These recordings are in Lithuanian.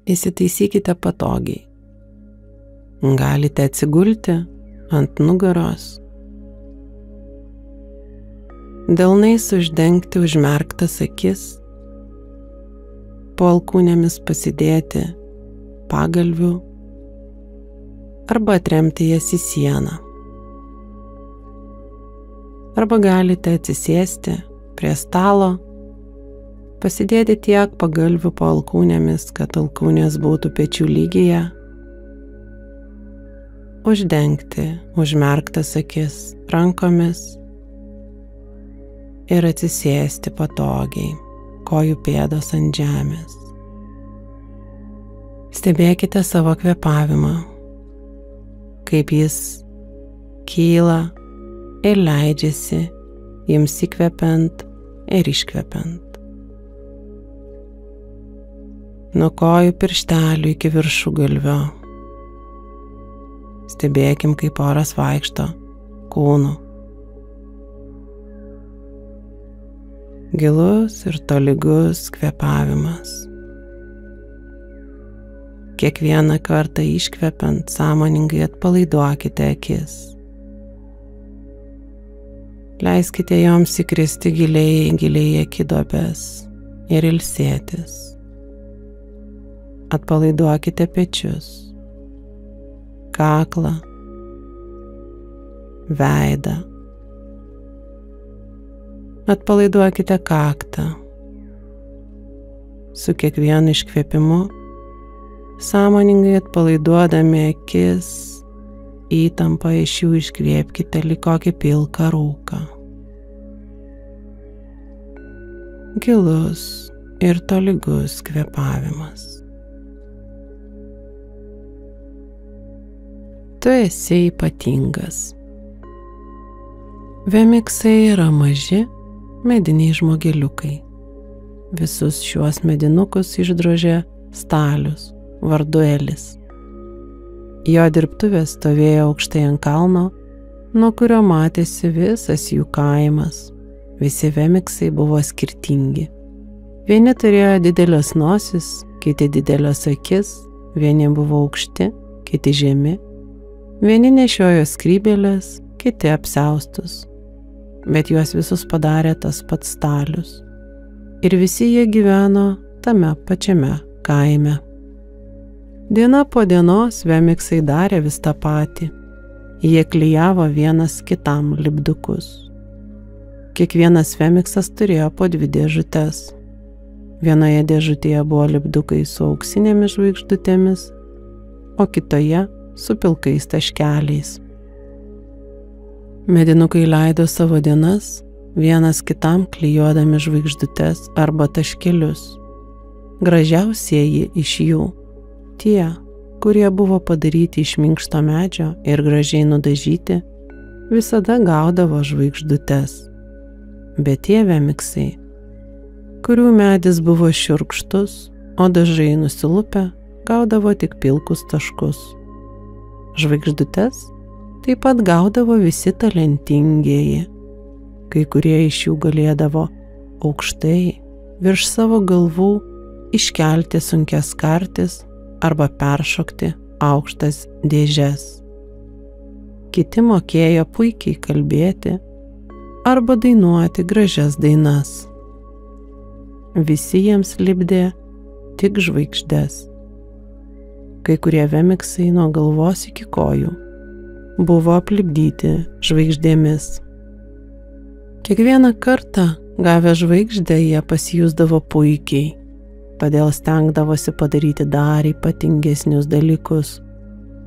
Įsitaisykite patogiai. Galite atsigulti ant nugaros. Delnais uždengti užmerktas akis, po alkūnėmis pasidėti pagalvių arba atremti jas į sieną. Arba galite atsisėsti prie stalo, pasidėti tiek pagalvių po alkūnėmis, kad alkūnės būtų pečių lygyje, uždengti užmerktas akis rankomis ir atsisėsti patogiai, kojų pėdos ant žemės. Stebėkite savo kvėpavimą, kaip jis kyla ir leidžiasi jums įkvepiant ir iškvepiant. Nuo kojų pirštelių iki viršugalvio. Stebėkim, kaip oras vaikšto kūnu. Gilus ir tolygus kvėpavimas. Kiekvieną kartą iškvepiant sąmoningai atpalaiduokite akis. Leiskite joms įkristi giliai akidobes ir ilsėtis. Atpalaiduokite pečius, kaklą, veidą. Atpalaiduokite kaktą. Su kiekvienu iškvėpimu sąmoningai atpalaiduodami akis, įtampą iš jų iškvėpkite lyg kokį pilką rūką. Gilus ir tolygus kvėpavimas. Tu esi ypatingas. Vemiksai yra maži mediniai žmogeliukai. Visus šiuos medinukus išdrožė Stalius, vardu Elis. Jo dirbtuvės stovėjo aukštai ant kalno, nuo kurio matėsi visas jų kaimas. Visi vemiksai buvo skirtingi. Vieni turėjo didelės nosis, kiti didelės akis, vieni buvo aukšti, kiti žemi. Vieni nešiojo skrybėles, kiti apsiaustus. Bet juos visus padarė tas pats Stalius. Ir visi jie gyveno tame pačiame kaime. Diena po dienos vemiksai darė vis tą patį. Jie klijavo vienas kitam lipdukus. Kiekvienas vemiksas turėjo po 2 dėžutes. Vienoje dėžutėje buvo lipdukai su auksinėmis žvaigždutėmis, o kitoje su pilkais taškeliais. Medinukai leido savo dienas, vienas kitam klijuodami žvaigždutes arba taškelius. Gražiausieji iš jų, tie, kurie buvo padaryti iš minkšto medžio ir gražiai nudažyti, visada gaudavo žvaigždutes. Bet tie vemiksai, kurių medis buvo šiurkštus, o dažai nusilupę, gaudavo tik pilkus taškus. Žvaigždutes taip pat gaudavo visi talentingieji. Kai kurie iš jų galėdavo aukštai virš savo galvų iškelti sunkias kartis arba peršokti aukštas dėžes. Kiti mokėjo puikiai kalbėti arba dainuoti gražias dainas. Visi jiems lipdė tik žvaigždes. Kai kurie vemiksai nuo galvos iki kojų buvo aplipdyti žvaigždėmis. Kiekvieną kartą gavę žvaigždę jie pasijusdavo puikiai, todėl stengdavosi padaryti dar ypatingesnius dalykus,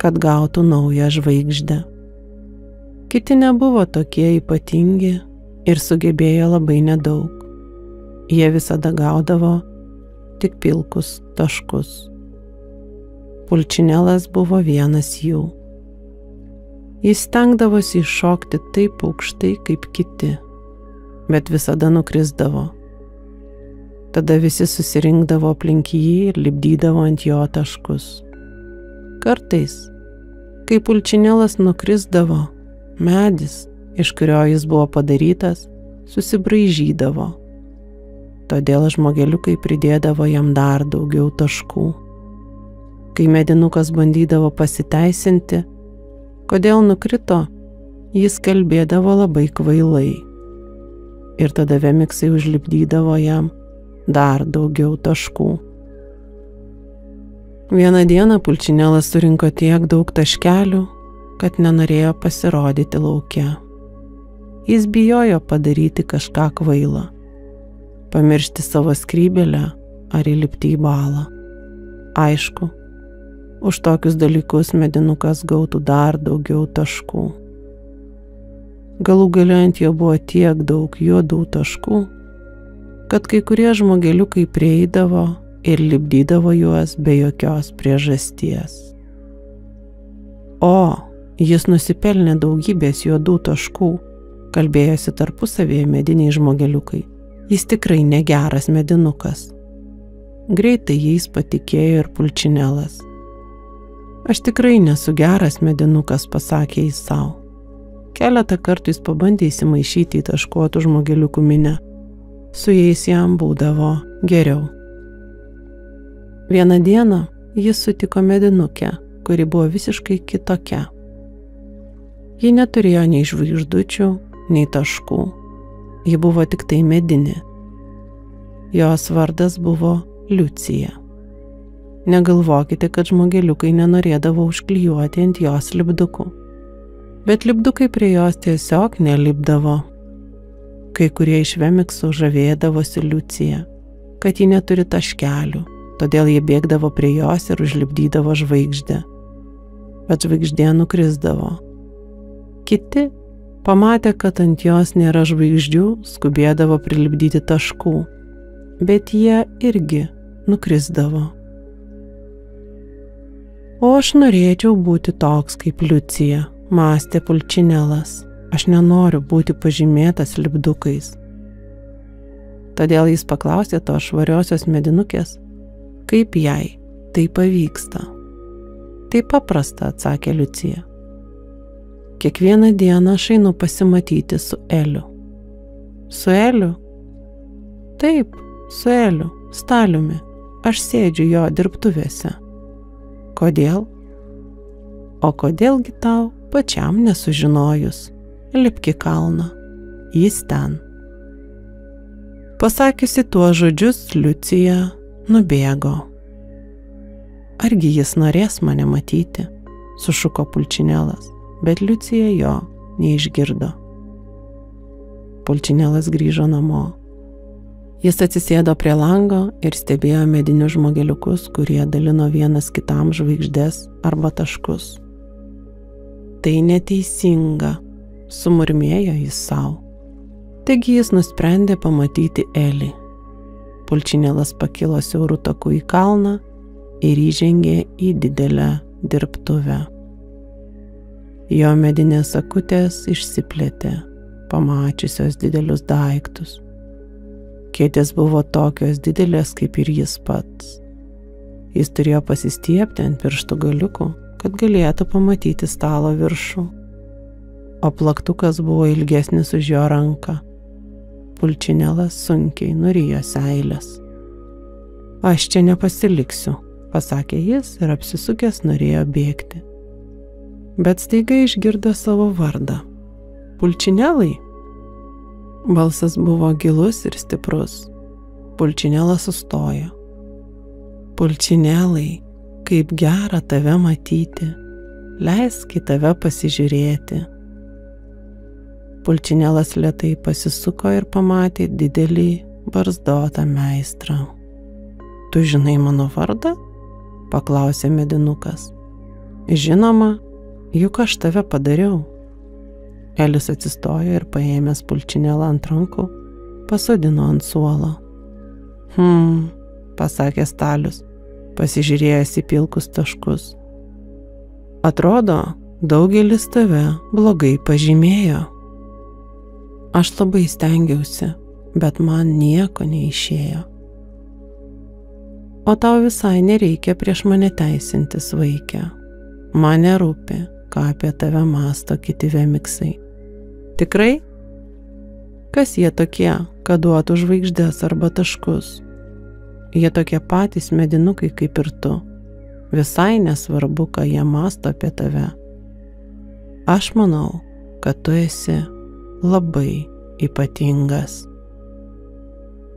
kad gautų naują žvaigždę. Kiti nebuvo tokie ypatingi ir sugebėjo labai nedaug. Jie visada gaudavo tik pilkus taškus. Pulčinelas buvo vienas jų. Jis stengdavosi iššokti taip aukštai kaip kiti, bet visada nukrisdavo. Tada visi susirinkdavo aplink jį ir lipdydavo ant jo taškus. Kartais, kai pulčinelas nukrisdavo, medis, iš kurio jis buvo padarytas, susibraižydavo. Todėl žmogeliukai pridėdavo jam dar daugiau taškų. Kai medinukas bandydavo pasiteisinti, kodėl nukrito, jis kalbėdavo labai kvailai. Ir tada Vemiksai užlipdydavo jam dar daugiau taškų. Vieną dieną Pulčinelas surinko tiek daug taškelių, kad nenorėjo pasirodyti lauke. Jis bijojo padaryti kažką kvailą, pamiršti savo skrybėlę ar įlipti į balą. Aišku, už tokius dalykus medinukas gautų dar daugiau taškų. Galų gale ant jo buvo tiek daug juodų taškų, kad kai kurie žmogeliukai prieidavo ir lipdydavo juos be jokios priežasties. O, jis nusipelnė daugybės juodų taškų, kalbėjosi tarpusavėje mediniai žmogeliukai. Jis tikrai negeras medinukas. Greitai jais patikėjo ir Pulčinelas. Aš tikrai nesu geras medinukas, pasakė jis savo. Keletą kartų jis pabandė įsimaišyti į taškuotų žmogeliukų minę. Su jais jam būdavo geriau. Vieną dieną jis sutiko medinukę, kuri buvo visiškai kitokia. Ji neturėjo nei žvaigždučių, nei taškų. Ji buvo tik tai medinė. Jos vardas buvo Liucija. Negalvokite, kad žmogeliukai nenorėdavo užklijuoti ant jos lipdukų. Bet lipdukai prie jos tiesiog nelipdavo. Kai kurie iš Vemiksų žavėdavosi Liucija, kad ji neturi taškelių, todėl jie bėgdavo prie jos ir užlipdydavo žvaigždę. Bet žvaigždė nukrisdavo. Kiti, pamatę, kad ant jos nėra žvaigždžių, skubėdavo prilipdyti taškų, bet jie irgi nukrisdavo. O aš norėčiau būti toks kaip Liucija, mąstė Pulčinelas. Aš nenoriu būti pažymėtas lipdukais. Todėl jis paklausė tos švariosios medinukės, kaip jai tai pavyksta. Tai paprasta, atsakė Liucija. Kiekvieną dieną aš einu pasimatyti su Eliu. Su Eliu? Taip, su Eliu, Staliumi. Aš sėdžiu jo dirbtuvėse. Kodėl? O kodėlgi tau pačiam nesužinojus? Lipk į kalną. Jis ten. Pasakiusi tuos žodžius, Liucija nubėgo. Argi jis norės mane matyti? Sušuko Pulčinelas, bet Liucija jo neišgirdo. Pulčinelas grįžo namo. Jis atsisėdo prie lango ir stebėjo medinius žmogeliukus, kurie dalino vienas kitam žvaigždes arba taškus. Tai neteisinga, sumurmėjo jis savo. Taigi jis nusprendė pamatyti Elį. Pulčinelas pakilo siauru taku į kalną ir įžengė į didelę dirbtuvę. Jo medinės akutės išsiplėtė, pamačiusios didelius daiktus. Kėdės buvo tokios didelės kaip ir jis pats. Jis turėjo pasistiepti ant pirštų galiukų, kad galėtų pamatyti stalo viršų. O plaktukas buvo ilgesnis už jo ranką. Pulčinelas sunkiai nurijo seiles. Aš čia nepasiliksiu, pasakė jis ir apsisukęs norėjo bėgti. Bet staiga išgirdo savo vardą. Pulčinelai? Balsas buvo gilus ir stiprus. Pulčinelas sustojo. Pulčinelai, kaip gera tave matyti. Leisk į tave pasižiūrėti. Pulčinelas lėtai pasisuko ir pamatė didelį barzdotą meistrą. Tu žinai mano vardą? Paklausė medinukas. Žinoma, juk aš tave padariau. Elis atsistojo ir paėmęs Pulčinelą ant rankų, pasodino ant suolo. Pasakė Stalius, pasižiūrėjęs į pilkus taškus. Atrodo, daugelis tave blogai pažymėjo. Aš labai stengiausi, bet man nieko neišėjo. O tau visai nereikia prieš mane teisintis, vaikė. Man nerūpi, ką apie tave mąsto kiti Vemiksai. Tikrai? Kas jie tokie, kad duotų žvaigždės arba taškus? Jie tokie patys medinukai kaip ir tu. Visai nesvarbu, ką jie mąsto apie tave. Aš manau, kad tu esi labai ypatingas.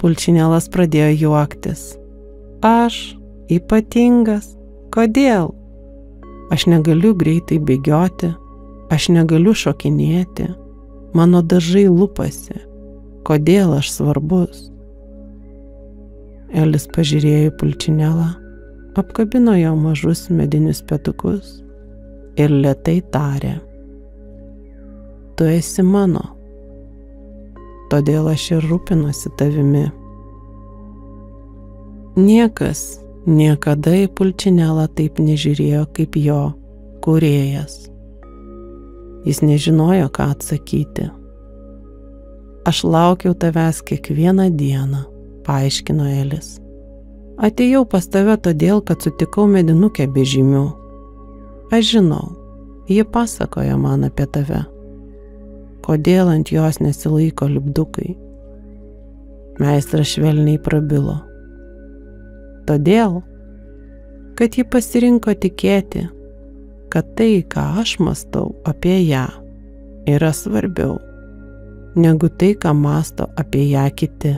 Pulčinelas pradėjo juoktis. Aš ypatingas? Kodėl? Aš negaliu greitai bėgioti, aš negaliu šokinėti, mano dažai lupasi. Kodėl aš svarbus? Elis pažiūrėjo į Pulčinelą, apkabino jo mažus medinius petukus ir lėtai tarė. Tu esi mano, todėl aš ir rūpinuosi tavimi. Niekas niekada į Pulčinelą taip nežiūrėjo kaip jo kūrėjas. Jis nežinojo, ką atsakyti. Aš laukiau tavęs kiekvieną dieną, paaiškino Elis. Atėjau pas tave todėl, kad sutikau medinukę be žymių. Aš žinau, ji pasakojo man apie tave. Kodėl ant jos nesilaiko lipdukai? Meistras švelniai prabilo. Todėl, kad ji pasirinko tikėti, kad tai, ką aš mąstau apie ją, yra svarbiau negu tai, ką mąsto apie ją kiti.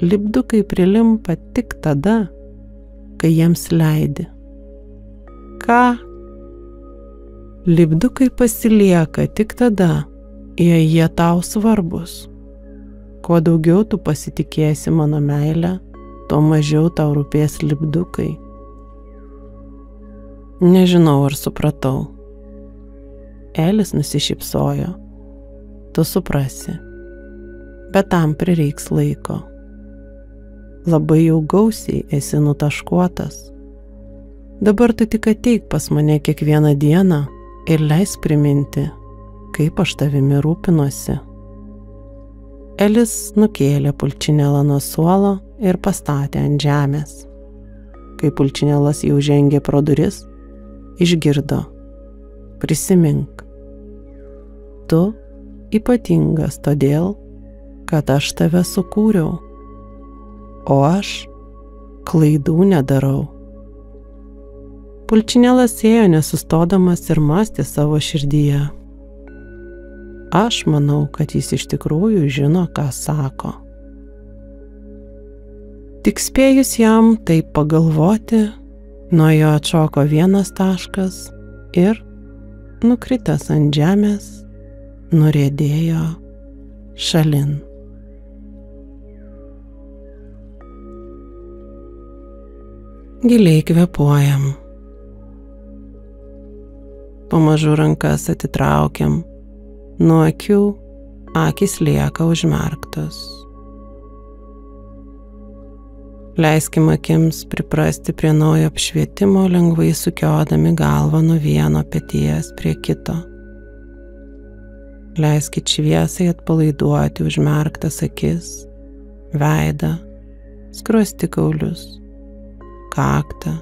Lipdukai prilimpa tik tada, kai jiems leidi. Ką? Lipdukai pasilieka tik tada, jei jie tau svarbus. Kuo daugiau tu pasitikėsi mano meilę, tuo mažiau tau rūpės lipdukai. Nežinau, ar supratau. Elis nusišypsojo. Tu suprasi, bet tam prireiks laiko. Labai jau gausiai esi nutaškuotas. Dabar tu tik ateik pas mane kiekvieną dieną ir leis priminti, kaip aš tavimi rūpinuosi. Elis nukėlė Pulčinelą nuo suolo ir pastatė ant žemės. Kai Pulčinelas jau žengė pro duris, išgirdo. Prisimink, tu ypatingas todėl, kad aš tave sukūriau, o aš klaidų nedarau. Pulčinelas ėjo nesustodamas ir mąstė savo širdyje. Aš manau, kad jis iš tikrųjų žino, ką sako. Tik spėjus jam taip pagalvoti, nuo jo atšoko vienas taškas ir, nukritęs ant žemės, nuriedėjo šalin. Giliai kvėpuojam. Pamažu rankas atitraukiam. Nuo akių akys lieka užmerktos. Leiskim akims priprasti prie naujo apšvietimo, lengvai sukiodami galvą nuo vieno peties prie kito. Leiskit šviesai atpalaiduoti užmerktas akis, veidą, skruostikaulius, kaktą.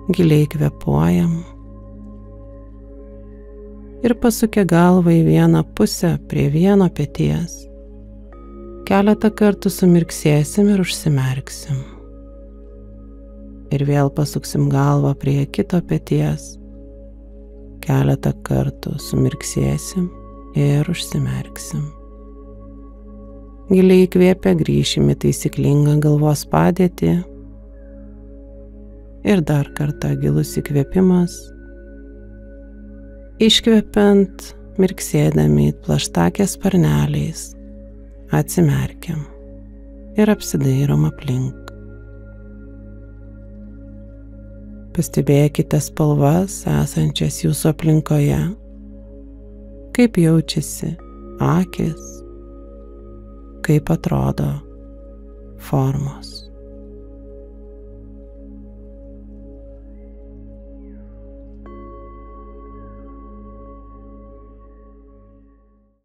Giliai kvėpuojam. Ir pasukę galvą į vieną pusę prie vieno peties. Keletą kartų sumirksėsim ir užsimerksim. Ir vėl pasuksim galvą prie kito peties. Keletą kartų sumirksėsim ir užsimerksim. Giliai įkvėpę grįšim į taisyklingą galvos padėtį. Ir dar kartą gilus įkvėpimas. Iškvepiant, mirksėdami it plaštakės sparneliais, atsimerkiam ir apsidairom aplink. Pastebėkite spalvas esančias jūsų aplinkoje, kaip jaučiasi akys, kaip atrodo formos.